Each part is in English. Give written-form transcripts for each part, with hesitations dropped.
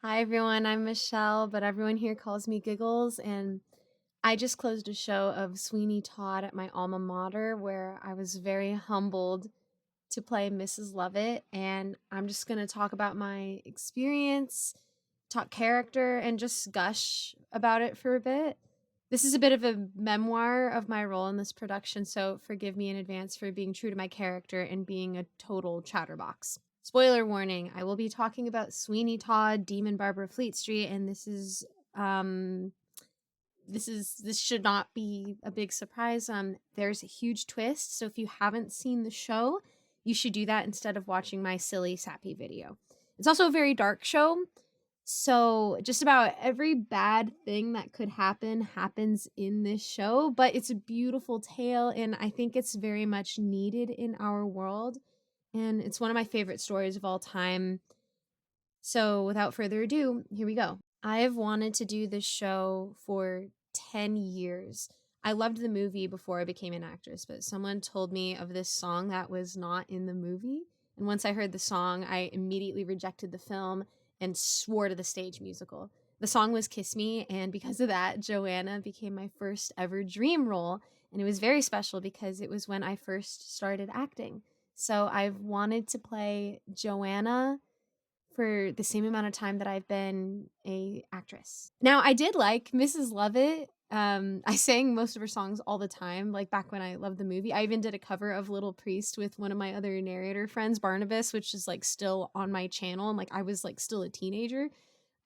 Hi everyone, I'm Michelle, but everyone here calls me Giggles, and I just closed a show of Sweeney Todd at my alma mater where I was very humbled to play Mrs. Lovett, and I'm just going to talk about my experience, talk character, and just gush about it for a bit. This is a bit of a memoir of my role in this production, so forgive me in advance for being true to my character and being a total chatterbox. Spoiler warning, I will be talking about Sweeney Todd, Demon Barber of Fleet Street, and um this should not be a big surprise. There's a huge twist, so if you haven't seen the show, you should do that instead of watching my silly sappy video. It's also a very dark show, so just about every bad thing that could happen happens in this show, but it's a beautiful tale and I think it's very much needed in our world, and it's one of my favorite stories of all time. So, without further ado, here we go. I have wanted to do this show for 10 years. I loved the movie before I became an actress, but someone told me of this song that was not in the movie. And once I heard the song, I immediately rejected the film and swore to the stage musical. The song was Kiss Me, and because of that, Joanna became my first ever dream role. And it was very special because it was when I first started acting. So I've wanted to play Joanna for the same amount of time that I've been a actress. Now, I did like Mrs. Lovett. I sang most of her songs all the time, like back when I loved the movie. I even did a cover of Little Priest with one of my other narrator friends, Barnabas, which is like still on my channel. And like I was like still a teenager.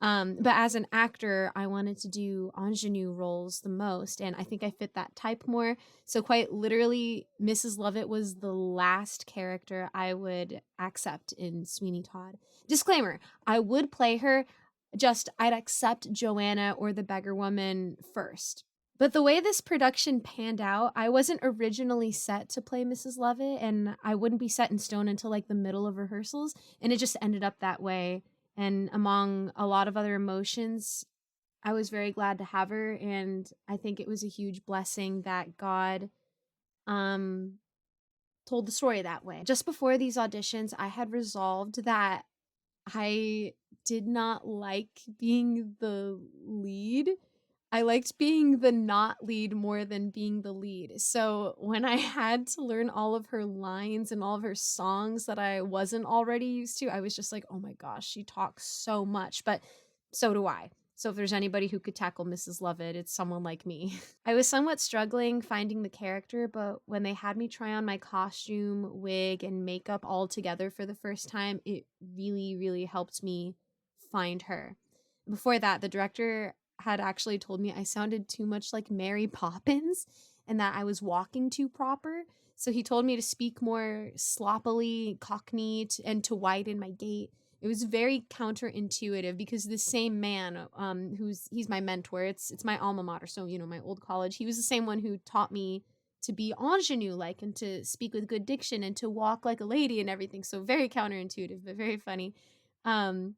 But as an actor, I wanted to do ingenue roles the most, and I think I fit that type more. So quite literally, Mrs. Lovett was the last character I would accept in Sweeney Todd. Disclaimer, I would play her, just I'd accept Joanna or the beggar woman first. But the way this production panned out, I wasn't originally set to play Mrs. Lovett, and I wouldn't be set in stone until like the middle of rehearsals, and it just ended up that way. And among a lot of other emotions, I was very glad to have her, and I think it was a huge blessing that God um told the story that way. Just before these auditions, I had resolved that I did not like being the lead. I liked being the not lead more than being the lead. So when I had to learn all of her lines and all of her songs that I wasn't already used to, I was just like, oh my gosh, she talks so much. But so do I. So if there's anybody who could tackle Mrs. Lovett, it's someone like me. I was somewhat struggling finding the character, but when they had me try on my costume, wig, and makeup all together for the first time, it really, really helped me find her. Before that, the director had actually told me I sounded too much like Mary Poppins and that I was walking too proper. So he told me to speak more sloppily, cockney, and to widen my gait. It was very counterintuitive because the same man, he's my mentor. It's my alma mater, so my old college. He was the same one who taught me to be ingenue like and to speak with good diction and to walk like a lady and everything. So very counterintuitive, but very funny. Um,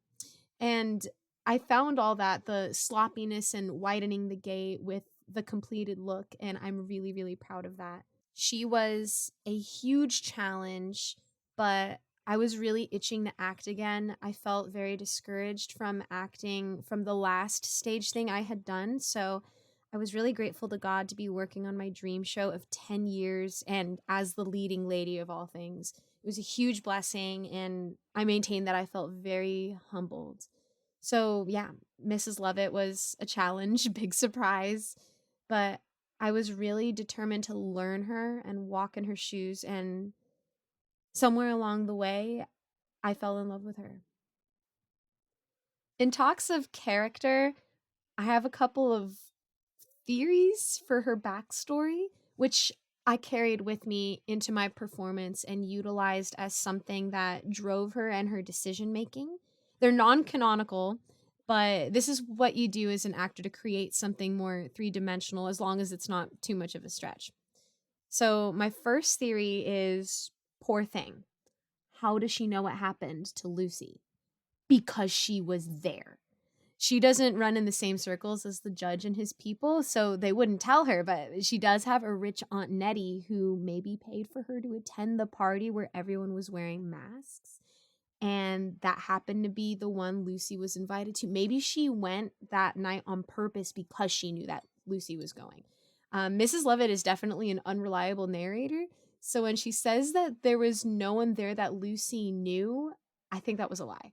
and I found all that, the sloppiness and widening the gait with the completed look, and I'm really, really proud of that. She was a huge challenge, but I was really itching to act again. I felt very discouraged from acting from the last stage thing I had done, so I was really grateful to God to be working on my dream show of 10 years and as the leading lady of all things. It was a huge blessing, and I maintain that I felt very humbled. So, yeah, Mrs. Lovett was a challenge, big surprise, but I was really determined to learn her and walk in her shoes, and somewhere along the way, I fell in love with her. In talks of character, I have a couple of theories for her backstory, which I carried with me into my performance and utilized as something that drove her and her decision making. They're non canonical, but this is what you do as an actor to create something more three dimensional as long as it's not too much of a stretch. So, my first theory is poor thing. How does she know what happened to Lucy? Because she was there. She doesn't run in the same circles as the judge and his people, so they wouldn't tell her, but she does have a rich Aunt Nettie who maybe paid for her to attend the party where everyone was wearing masks. and that happened to be the one Lucy was invited to. Maybe she went that night on purpose because she knew that Lucy was going. Mrs. Lovett is definitely an unreliable narrator. So when she says that there was no one there that Lucy knew, I think that was a lie.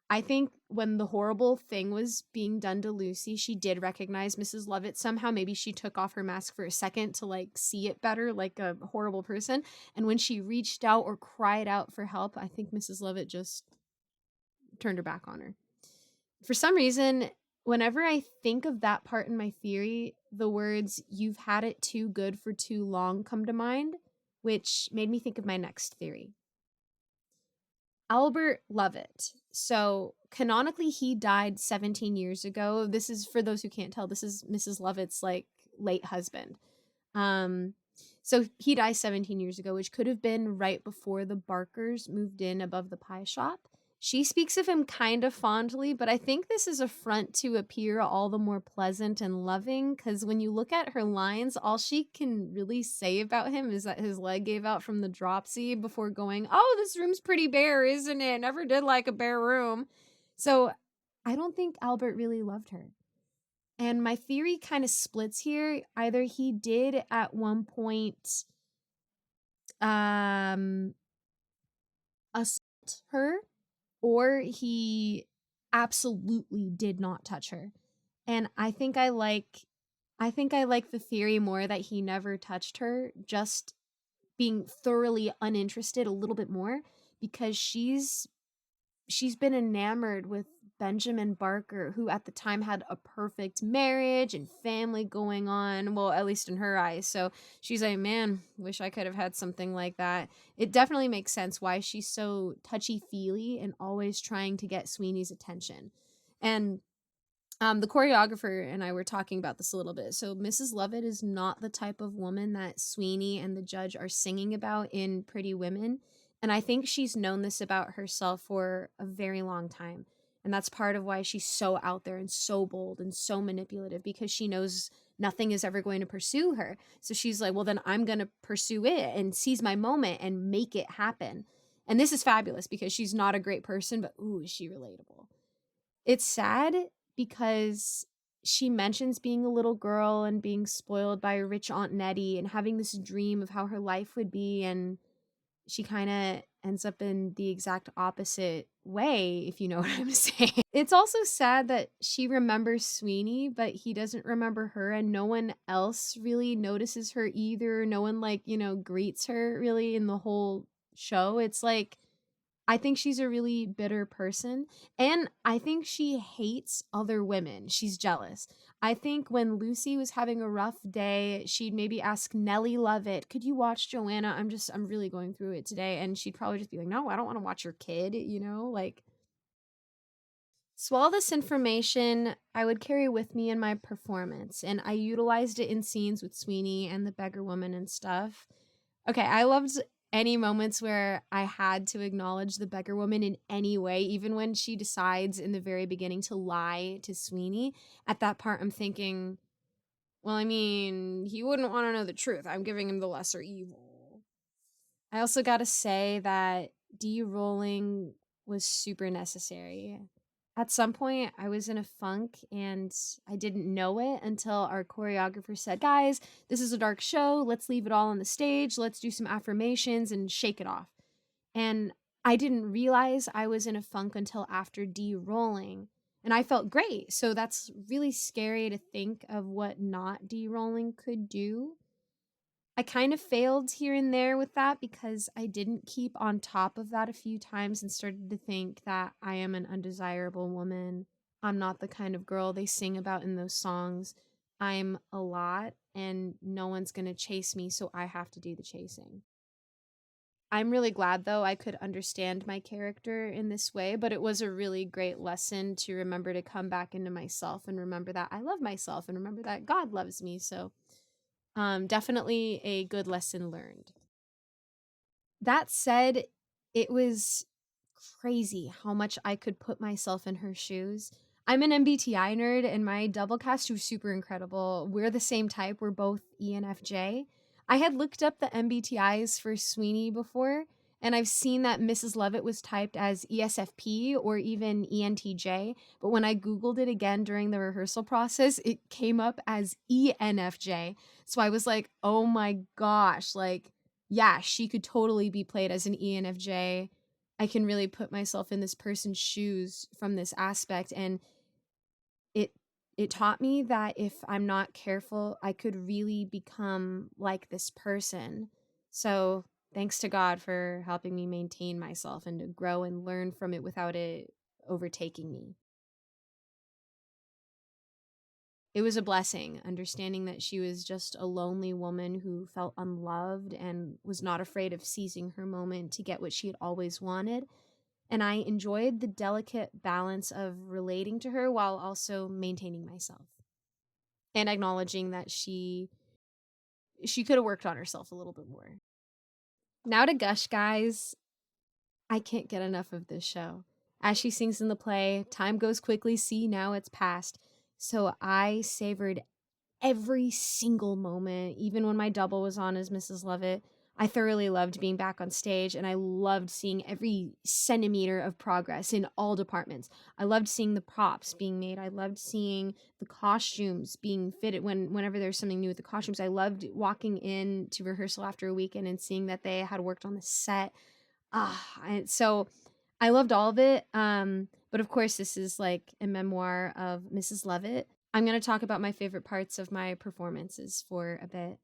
I think when the horrible thing was being done to Lucy, she did recognize Mrs. Lovett somehow. Maybe she took off her mask for a second to like see it better, like a horrible person. And when she reached out or cried out for help, I think Mrs. Lovett just turned her back on her. For some reason, whenever I think of that part in my theory, the words, "you've had it too good for too long," come to mind, which made me think of my next theory. Albert Lovett. So canonically, he died 17 years ago. This is, for those who can't tell, this is Mrs. Lovett's like late husband. Um, so he died 17 years ago, which could have been right before the Barkers moved in above the pie shop. She speaks of him kind of fondly, but I think this is a front to appear all the more pleasant and loving, because when you look at her lines, all she can really say about him is that his leg gave out from the dropsy before going, "Oh, this room's pretty bare, isn't it? Never did like a bare room." So I don't think Albert really loved her. And my theory kind of splits here. Either he did at one point um assault her, or he absolutely did not touch her. And I think I like the theory more that he never touched her, just being thoroughly uninterested a little bit more, because she's been enamored with Benjamin Barker, who at the time had a perfect marriage and family going on, well, at least in her eyes. So she's like, "Man, wish I could have had something like that." It definitely makes sense why she's so touchy-feely and always trying to get Sweeney's attention. And the choreographer and I were talking about this a little bit. So Mrs. Lovett is not the type of woman that Sweeney and the judge are singing about in Pretty Women. And I think she's known this about herself for a very long time. And that's part of why she's so out there and so bold and so manipulative, because she knows nothing is ever going to pursue her. So she's like, well, then I'm going to pursue it and seize my moment and make it happen. And this is fabulous because she's not a great person, but ooh, is she relatable. It's sad because she mentions being a little girl and being spoiled by a rich Aunt Nettie and having this dream of how her life would be, and she kind of ends up in the exact opposite way, if you know what I'm saying. It's also sad that she remembers Sweeney, but he doesn't remember her, and no one else really notices her either. No one, like, greets her really in the whole show. It's like, I think she's a really bitter person, and I think she hates other women. She's jealous. I think when Lucy was having a rough day, she'd maybe ask Nellie Lovett, "Could you watch Joanna? I'm really going through it today." And she'd probably just be like, "No, I don't want to watch your kid. Like." So all this information I would carry with me in my performance, and I utilized it in scenes with Sweeney and the beggar woman and stuff. Okay, I loved any moments where I had to acknowledge the beggar woman in any way, even when she decides in the very beginning to lie to Sweeney. At that part, I'm thinking, well, I mean, he wouldn't want to know the truth. I'm giving him the lesser evil. I also gotta say that de-rolling was super necessary. At some point, I was in a funk and I didn't know it until our choreographer said, "Guys, this is a dark show. Let's leave it all on the stage. Let's do some affirmations and shake it off." And I didn't realize I was in a funk until after de-rolling. And I felt great. So that's really scary to think of what not de-rolling could do. I kind of failed here and there with that because I didn't keep on top of that a few times and started to think that I am an undesirable woman. I'm not the kind of girl they sing about in those songs. I'm a lot and no one's going to chase me, so I have to do the chasing. I'm really glad, though, I could understand my character in this way, but it was a really great lesson to remember to come back into myself and remember that I love myself and remember that God loves me. So definitely a good lesson learned. That said, it was crazy how much I could put myself in her shoes. I'm an MBTI nerd, and my double cast was super incredible. We're the same type. We're both ENFJ. I had looked up the MBTIs for Sweeney before, And I've seen that Mrs. Lovett was typed as ESFP or even ENTJ, but when I Googled it again during the rehearsal process, it came up as ENFJ. So I was like, oh my gosh, like, yeah, she could totally be played as an ENFJ. I can really put myself in this person's shoes from this aspect. And it it taught me that if I'm not careful, I could really become like this person. So, thanks to God for helping me maintain myself and to grow and learn from it without it overtaking me. It was a blessing, understanding that she was just a lonely woman who felt unloved and was not afraid of seizing her moment to get what she had always wanted. And I enjoyed the delicate balance of relating to her while also maintaining myself and acknowledging that she could have worked on herself a little bit more. Now to gush, guys. I can't get enough of this show. As she sings in the play, time goes quickly, see, now it's past. So I savored every single moment, even when my double was on as Mrs. Lovett. I thoroughly loved being back on stage, and I loved seeing every centimeter of progress in all departments. I loved seeing the props being made. I loved seeing the costumes being fitted whenever there's something new with the costumes. I loved walking in to rehearsal after a weekend and seeing that they had worked on the set. So I loved all of it. But of course, this is like a memoir of Mrs. Lovett. I'm going to talk about my favorite parts of my performances for a bit.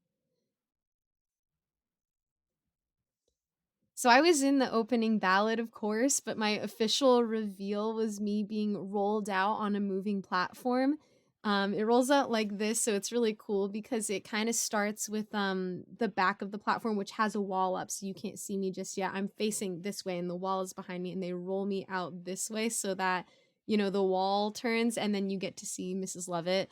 So I was in the opening ballad, of course, but my official reveal was me being rolled out on a moving platform. It rolls out like this, so it's really cool because it kind of starts with the back of the platform, which has a wall up, so you can't see me just yet. I'm facing this way, and the wall is behind me, and they roll me out this way so that the wall turns, and then you get to see Mrs. Lovett.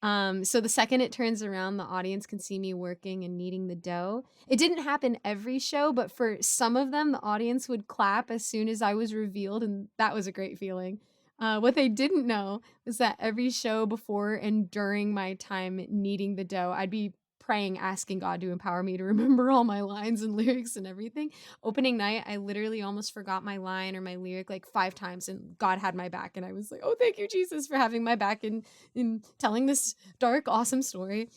So the second it turns around, the audience can see me working and kneading the dough. It didn't happen every show, but for some of them, the audience would clap as soon as I was revealed, and that was a great feeling. What they didn't know was that every show before and during my time kneading the dough, I'd be praying, asking God to empower me to remember all my lines and lyrics and everything. Opening night, I literally almost forgot my line or my lyric like 5 times, and God had my back, and I was like, "Oh, thank you, Jesus, for having my back in telling this dark, awesome story."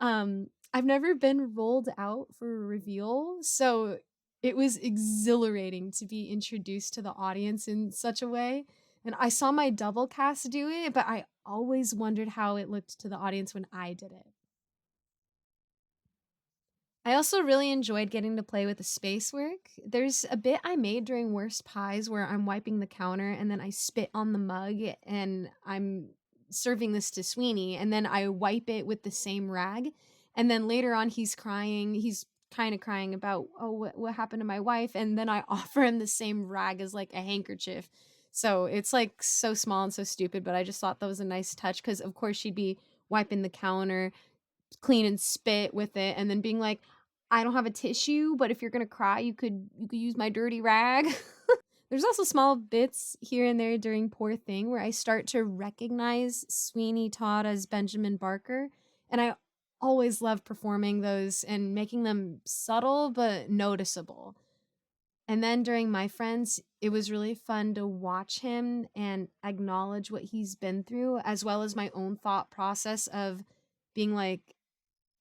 I've never been rolled out for a reveal, so it was exhilarating to be introduced to the audience in such a way. And I saw my double cast do it, but I always wondered how it looked to the audience when I did it. I also really enjoyed getting to play with the space work. There's a bit I made during Worst Pies where I'm wiping the counter and then I spit on the mug and I'm serving this to Sweeney and then I wipe it with the same rag. And then later on, he's crying. He's kind of crying about, oh, what happened to my wife? And then I offer him the same rag as like a handkerchief. So it's like so small and so stupid, but I just thought that was a nice touch because, of course, she'd be wiping the counter clean and spit with it and then being like, I don't have a tissue, but if you're gonna cry, you could use my dirty rag. There's also small bits here and there during Poor Thing where I start to recognize Sweeney Todd as Benjamin Barker, and I always love performing those and making them subtle but noticeable. And then during My Friends, it was really fun to watch him and acknowledge what he's been through, as well as my own thought process of being like,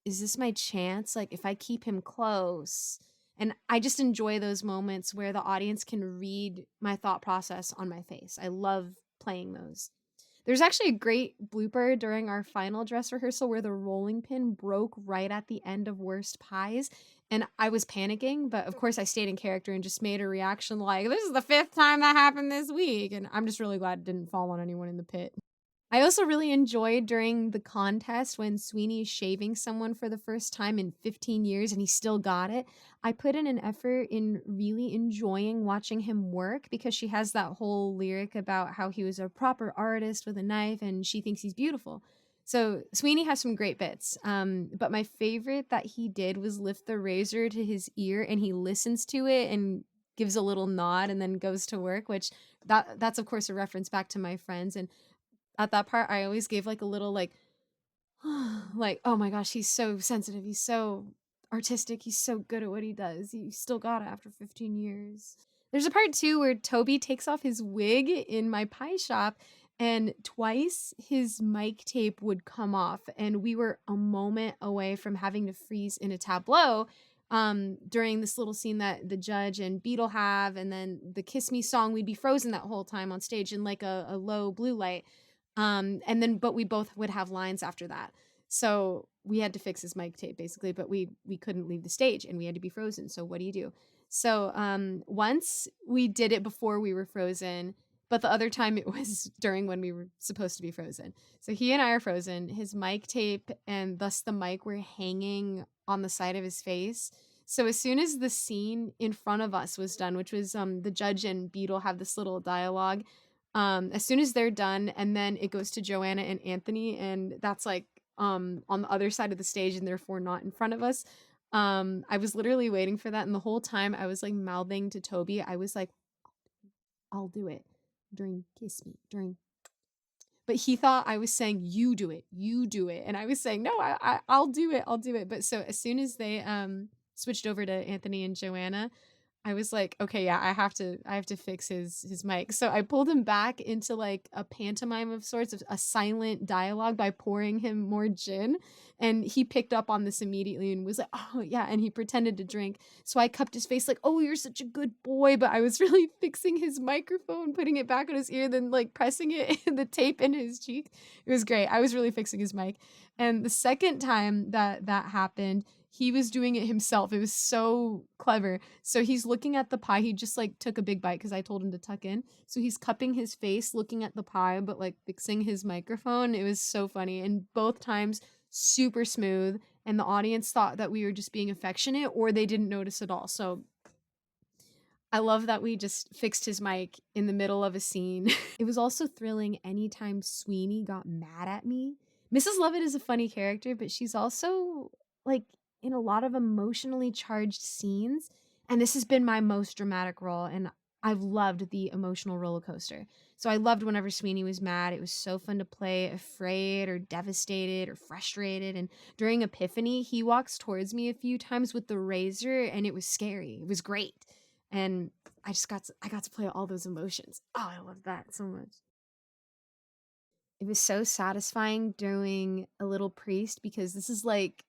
is this my chance? Like, if I keep him close. And I just enjoy those moments where the audience can read my thought process on my face. I love playing those. There's actually a great blooper during our final dress rehearsal where the rolling pin broke right at the end of Worst Pies. And I was panicking, but of course I stayed in character and just made a reaction like, this is the 5th time that happened this week. And I'm just really glad it didn't fall on anyone in the pit. I also really enjoyed during the contest when Sweeney is shaving someone for the first time in 15 years and he still got it. I put in an effort in really enjoying watching him work because she has that whole lyric about how he was a proper artist with a knife and she thinks he's beautiful. So Sweeney has some great bits. But my favorite that he did was lift the razor to his ear and he listens to it and gives a little nod and then goes to work, which that's of course a reference back to My Friends. And at that part, I always gave like a little like, like, oh my gosh, he's so sensitive. He's so artistic. He's so good at what he does. He still got it after 15 years. There's a part too where Toby takes off his wig in my pie shop, and twice his mic tape would come off, and we were a moment away from having to freeze in a tableau during this little scene that the judge and Beetle have, and then the Kiss Me song. We'd be frozen that whole time on stage in like a low blue light. And then but we both would have lines after that. So we had to fix his mic tape basically, but we couldn't leave the stage and we had to be frozen. So what do you do? So once we did it before we were frozen, but the other time it was during when we were supposed to be frozen. So he and I are frozen. His mic tape and thus the mic were hanging on the side of his face. So as soon as the scene in front of us was done, which was the judge and Beetle have this little dialogue, as soon as they're done, and then it goes to Joanna and Anthony, and that's like on the other side of the stage and therefore not in front of us. I was literally waiting for that, and the whole time I was like mouthing to Toby. I was like, I'll do it during Kiss Me, during, but he thought I was saying you do it, you do it, and I was saying no, I'll do it, I'll do it. But so as soon as they switched over to Anthony and Joanna, I was like, okay, yeah, I have to fix his mic. So I pulled him back into like a pantomime of sorts, of a silent dialogue, by pouring him more gin. And he picked up on this immediately and was like, oh yeah, and he pretended to drink. So I cupped his face like, oh, you're such a good boy, but I was really fixing his microphone, putting it back on his ear, then like pressing it in the tape in his cheek. It was great. I was really fixing his mic. And the second time that happened, he was doing it himself. It was so clever. So he's looking at the pie. He just like took a big bite because I told him to tuck in. So he's cupping his face, looking at the pie, but like fixing his microphone. It was so funny. And both times, super smooth. And the audience thought that we were just being affectionate, or they didn't notice at all. So I love that we just fixed his mic in the middle of a scene. It was also thrilling anytime Sweeney got mad at me. Mrs. Lovett is a funny character, but she's also like in a lot of emotionally charged scenes. And this has been my most dramatic role, and I've loved the emotional roller coaster. So I loved whenever Sweeney was mad. It was so fun to play afraid or devastated or frustrated. And during Epiphany, he walks towards me a few times with the razor, and it was scary. It was great. And I got to play all those emotions. Oh, I love that so much. It was so satisfying doing A Little Priest, because this is like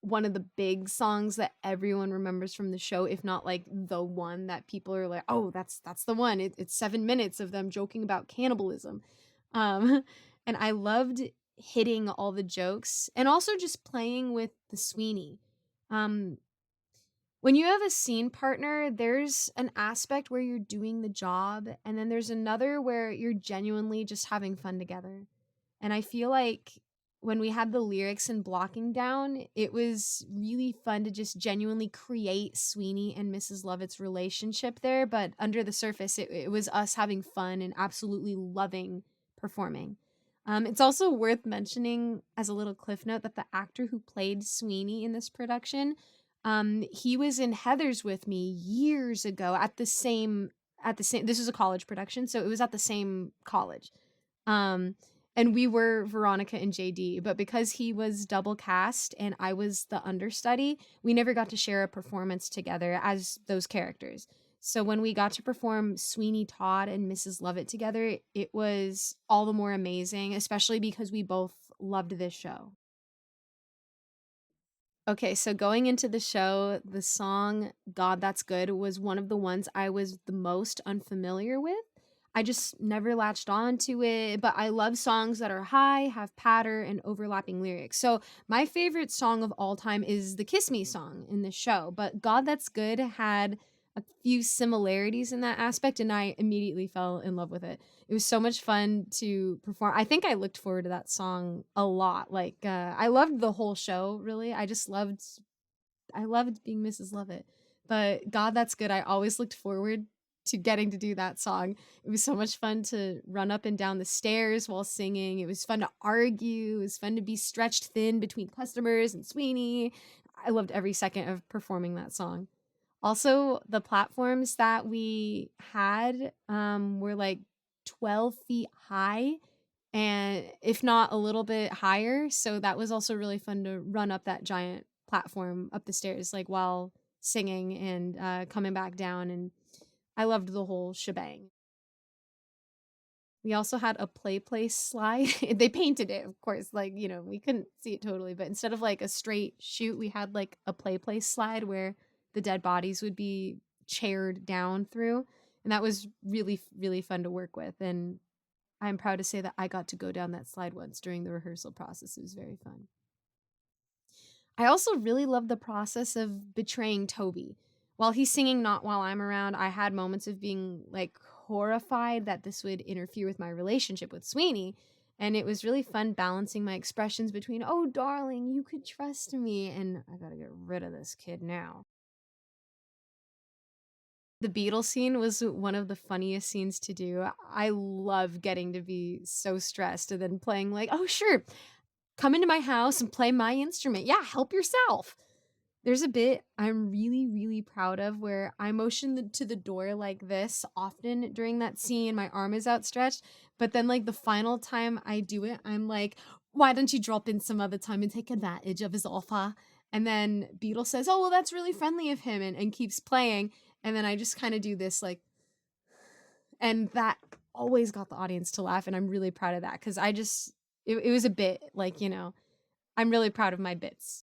one of the big songs that everyone remembers from the show, if not like the one that people are like, oh, that's the one. It's 7 minutes of them joking about cannibalism. Um, and I loved hitting all the jokes and also just playing with the Sweeney. Um, when you have a scene partner, there's an aspect where you're doing the job, and then there's another where you're genuinely just having fun together. And I feel like when we had the lyrics and blocking down, it was really fun to just genuinely create Sweeney and Mrs. Lovett's relationship there. But under the surface, it was us having fun and absolutely loving performing. It's also worth mentioning as a little cliff note that the actor who played Sweeney in this production, he was in Heathers with me years ago at the same, this was a college production, so it was at the same college. Um, and we were Veronica and JD, but because he was double cast and I was the understudy, we never got to share a performance together as those characters. So when we got to perform Sweeney Todd and Mrs. Lovett together, it was all the more amazing, especially because we both loved this show. Okay, so going into the show, the song God That's Good was one of the ones I was the most unfamiliar with. I just never latched on to it, but I love songs that are high, have patter, and overlapping lyrics. So my favorite song of all time is the Kiss Me song in this show, but God That's Good had a few similarities in that aspect, and I immediately fell in love with it. It was so much fun to perform. I think I looked forward to that song a lot. Like I loved the whole show, really. I loved being Mrs. Lovett. But God That's Good, I always looked forward to getting to do that song. It was so much fun to run up and down the stairs while singing. It was fun to argue. It was fun to be stretched thin between customers and Sweeney. I loved every second of performing that song. Also, the platforms that we had were like 12 feet high, and if not a little bit higher. So that was also really fun to run up that giant platform up the stairs, like while singing and coming back down. And I loved the whole shebang. We also had a play place slide. They painted it, of course, like, we couldn't see it totally, but instead of like a straight chute, we had like a play place slide where the dead bodies would be chaired down through. And that was really, really fun to work with. And I'm proud to say that I got to go down that slide once during the rehearsal process. It was very fun. I also really love the process of betraying Toby. While he's singing Not While I'm Around, I had moments of being like horrified that this would interfere with my relationship with Sweeney. And it was really fun balancing my expressions between, oh, darling, you could trust me, and I gotta get rid of this kid now. The Beatles scene was one of the funniest scenes to do. I love getting to be so stressed and then playing, like, oh, sure, come into my house and play my instrument. Yeah, help yourself. There's a bit I'm really, really proud of where I motion to the door like this often during that scene. My arm is outstretched. But then, like, the final time I do it, I'm like, why don't you drop in some other time and take advantage of his offer? And then Beetle says, oh, well, that's really friendly of him, and keeps playing. And then I just kind of do this, like, and that always got the audience to laugh. And I'm really proud of that because it was a bit like, I'm really proud of my bits.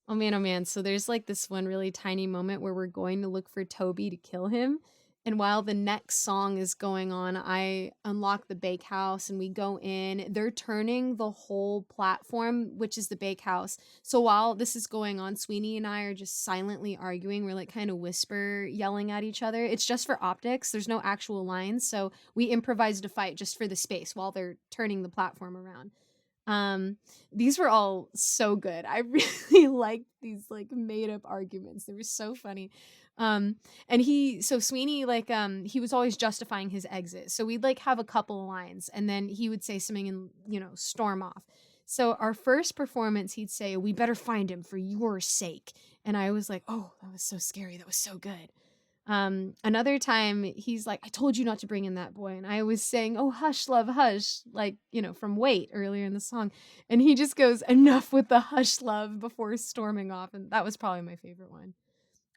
Oh man, oh man. So there's like this one really tiny moment where we're going to look for Toby to kill him. And while the next song is going on, I unlock the bakehouse and we go in. They're turning the whole platform, which is the bakehouse. So while this is going on, Sweeney and I are just silently arguing. We're like kind of whisper yelling at each other. It's just for optics, there's no actual lines. So we improvised a fight just for the space while they're turning the platform around. Um, these were all so good. I really liked these like made up arguments. They were so funny. And so Sweeney, like, he was always justifying his exit. So we'd like have a couple of lines and then he would say something and, storm off. So our first performance, he'd say, we better find him for your sake. And I was like, oh, that was so scary. That was so good. Another time he's like, I told you not to bring in that boy. And I was saying, oh, hush, love, hush, like, from Wait earlier in the song. And he just goes, enough with the hush, love, before storming off. And that was probably my favorite one.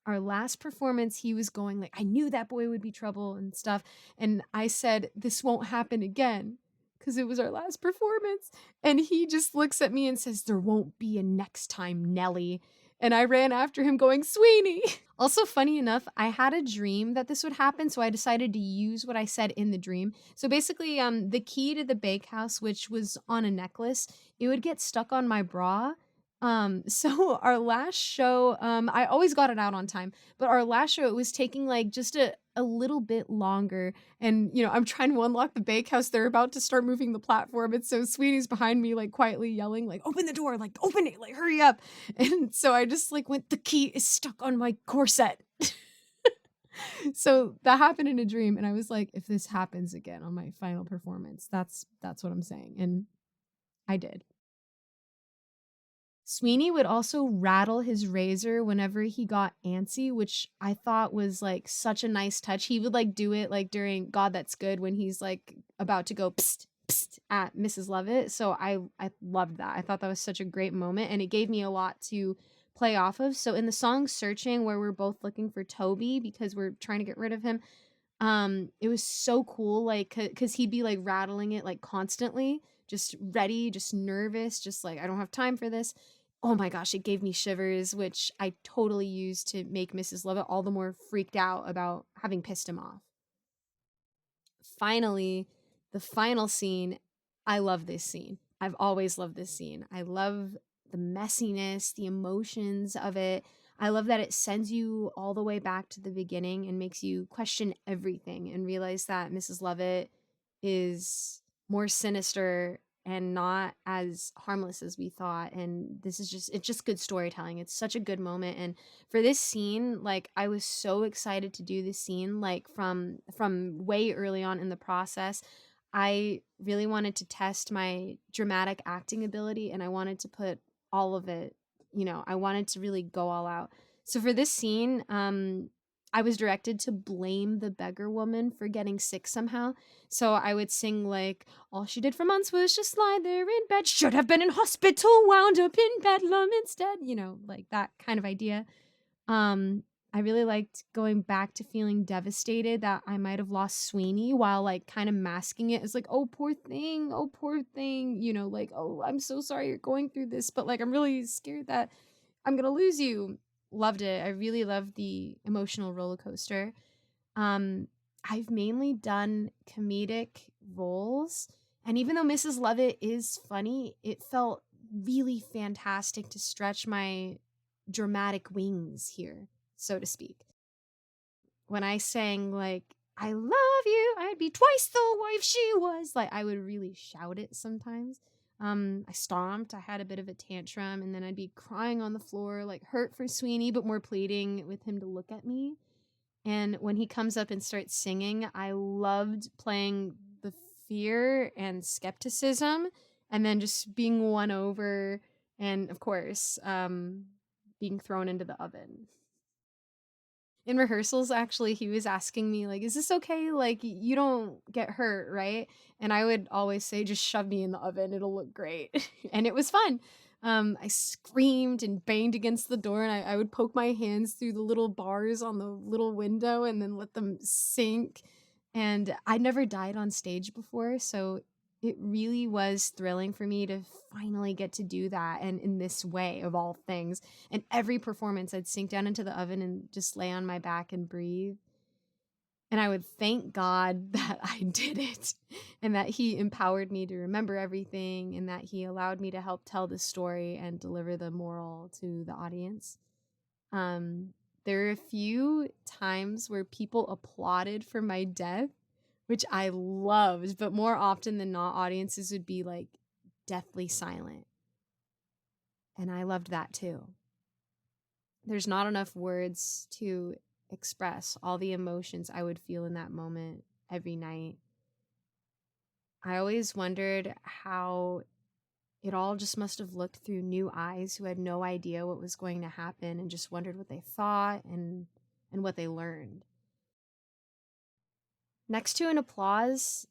Our last performance, he was going like, I knew that boy would be trouble and stuff. And I said, this won't happen again because it was our last performance. And he just looks at me and says, there won't be a next time, Nelly. And I ran after him going, Sweeney. Also, funny enough, I had a dream that this would happen, so I decided to use what I said in the dream. So basically, the key to the bakehouse, which was on a necklace, it would get stuck on my bra. So our last show, I always got it out on time, but our last show, it was taking like just a little bit longer. And, I'm trying to unlock the bakehouse. They're about to start moving the platform. And so Sweetie's behind me, like quietly yelling, like, open the door, like, open it, like, hurry up. And so I just like went, the key is stuck on my corset. So that happened in a dream. And I was like, if this happens again on my final performance, that's what I'm saying. And I did. Sweeney would also rattle his razor whenever he got antsy, which I thought was like such a nice touch. He would like do it like during God That's Good when he's like about to go psst, psst at Mrs. Lovett. So I loved that. I thought that was such a great moment and it gave me a lot to play off of. So in the song Searching, where we're both looking for Toby because we're trying to get rid of him, it was so cool, like, because he'd be like rattling it like constantly, just ready, just nervous, just like, I don't have time for this. Oh my gosh, it gave me shivers, which I totally used to make Mrs. Lovett all the more freaked out about having pissed him off. Finally, the final scene. I love this scene. I've always loved this scene. I love the messiness, the emotions of it. I love that it sends you all the way back to the beginning and makes you question everything and realize that Mrs. Lovett is more sinister and not as harmless as we thought. And it's just good storytelling. It's such a good moment. And for this scene, like, I was so excited to do this scene, like, from way early on in the process. I really wanted to test my dramatic acting ability and I wanted to put all of it, I wanted to really go all out. So for this scene, I was directed to blame the beggar woman for getting sick somehow. So I would sing like, all she did for months was just lie there in bed, should have been in hospital, wound up in bedlam instead, like that kind of idea. Um, I really liked going back to feeling devastated that I might have lost Sweeney while like kind of masking it as like, oh poor thing, like, oh, I'm so sorry you're going through this, but like I'm really scared that I'm gonna lose you. Loved it. I really loved the emotional roller coaster. Um, I've mainly done comedic roles, and even though Mrs. Lovett is funny, it felt really fantastic to stretch my dramatic wings here, so to speak. When I sang like I love you, I'd be twice the wife she was, like I would really shout it sometimes. I stomped, I had a bit of a tantrum, and then I'd be crying on the floor, like hurt for Sweeney, but more pleading with him to look at me. And when he comes up and starts singing, I loved playing the fear and skepticism and then just being won over and, of course, being thrown into the oven. In rehearsals, actually, he was asking me, like, is this okay? Like, you don't get hurt, right? And I would always say, just shove me in the oven. It'll look great. And it was fun. I screamed and banged against the door, and I would poke my hands through the little bars on the little window and then let them sink. And I never died on stage before, so it really was thrilling for me to finally get to do that, and in this way of all things. And every performance, I'd sink down into the oven and just lay on my back and breathe. And I would thank God that I did it and that He empowered me to remember everything and that He allowed me to help tell the story and deliver the moral to the audience. Um, there are a few times where people applauded for my death, which I loved, but more often than not, audiences would be like deathly silent. And I loved that too. There's not enough words to express all the emotions I would feel in that moment every night. I always wondered how it all just must have looked through new eyes who had no idea what was going to happen and just wondered what they thought and what they learned. Next to an applause,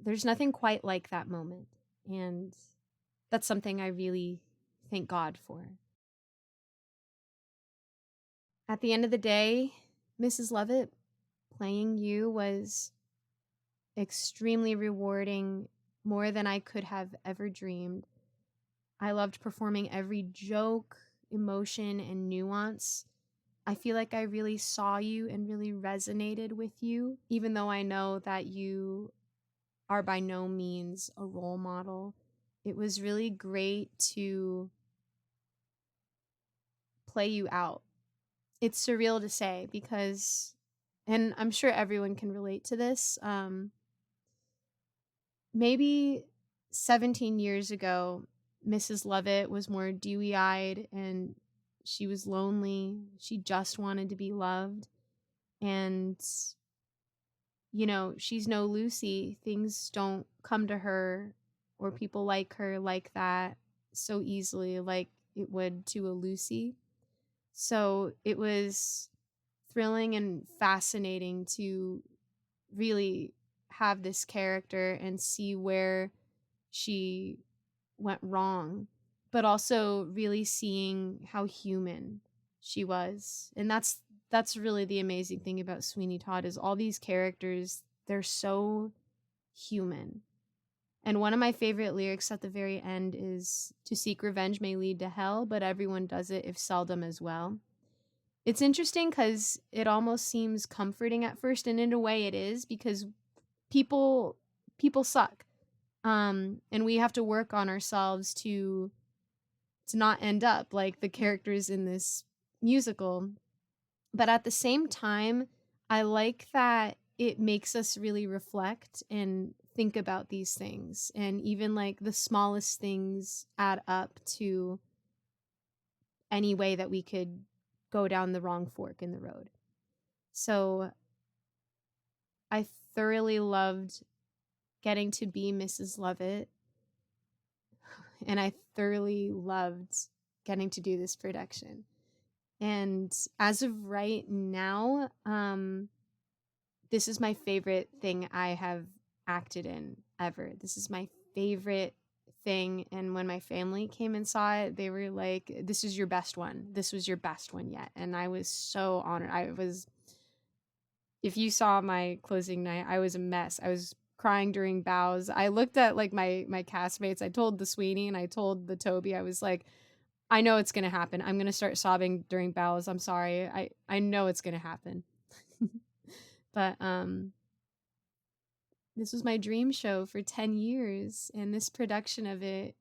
there's nothing quite like that moment. And that's something I really thank God for. At the end of the day, Mrs. Lovett, playing you was extremely rewarding, more than I could have ever dreamed. I loved performing every joke, emotion, and nuance. I feel like I really saw you and really resonated with you, even though I know that you are by no means a role model. It was really great to play you out. It's surreal to say because, and I'm sure everyone can relate to this, maybe 17 years ago, Mrs. Lovett was more dewy eyed and she was lonely. She just wanted to be loved. And, she's no Lucy. Things don't come to her or people like her like that so easily, like it would to a Lucy. So it was thrilling and fascinating to really have this character and see where she went wrong, but also really seeing how human she was. And that's really the amazing thing about Sweeney Todd is all these characters, they're so human. And one of my favorite lyrics at the very end is, to seek revenge may lead to hell, but everyone does it if seldom as well. It's interesting because it almost seems comforting at first, and in a way it is, because people suck. And we have to work on ourselves to not end up like the characters in this musical. But at the same time, I like that it makes us really reflect and think about these things. And even like the smallest things add up to any way that we could go down the wrong fork in the road. So I thoroughly loved getting to be Mrs. Lovett, and I thoroughly loved getting to do this production. And as of right now, this is my favorite thing I have acted in ever. This is my favorite thing. And when my family came and saw it, they were like, "This is your best one. This was your best one yet." And I was so honored. If you saw my closing night, I was a mess. I was crying during bows. I looked at like my castmates. I told the Sweeney and I told the Toby, I was like, I know it's gonna happen. I'm gonna start sobbing during bows. I'm sorry. I know it's gonna happen. But this was my dream show for 10 years, and this production of it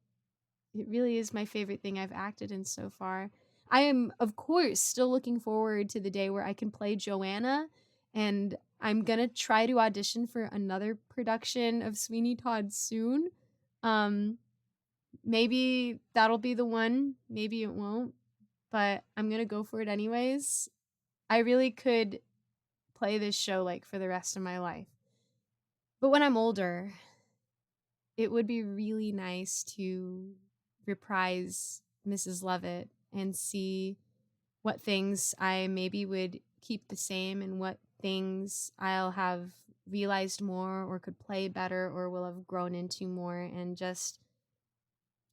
really is my favorite thing I've acted in so far. I am, of course, still looking forward to the day where I can play Joanna, and I'm gonna try to audition for another production of Sweeney Todd soon. Um, Maybe that'll be the one, maybe it won't, but I'm gonna go for it anyways. I really could play this show like for the rest of my life. But when I'm older, it would be really nice to reprise Mrs. Lovett and see what things I maybe would keep the same and what things I'll have realized more or could play better or will have grown into more, and just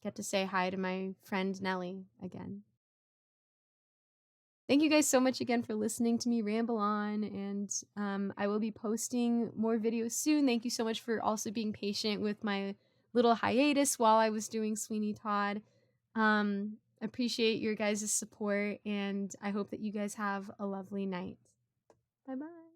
get to say hi to my friend Nellie again. Thank you guys so much again for listening to me ramble on, and I will be posting more videos soon. Thank you so much for also being patient with my little hiatus while I was doing Sweeney Todd. Appreciate your guys' support, and I hope that you guys have a lovely night. Bye bye.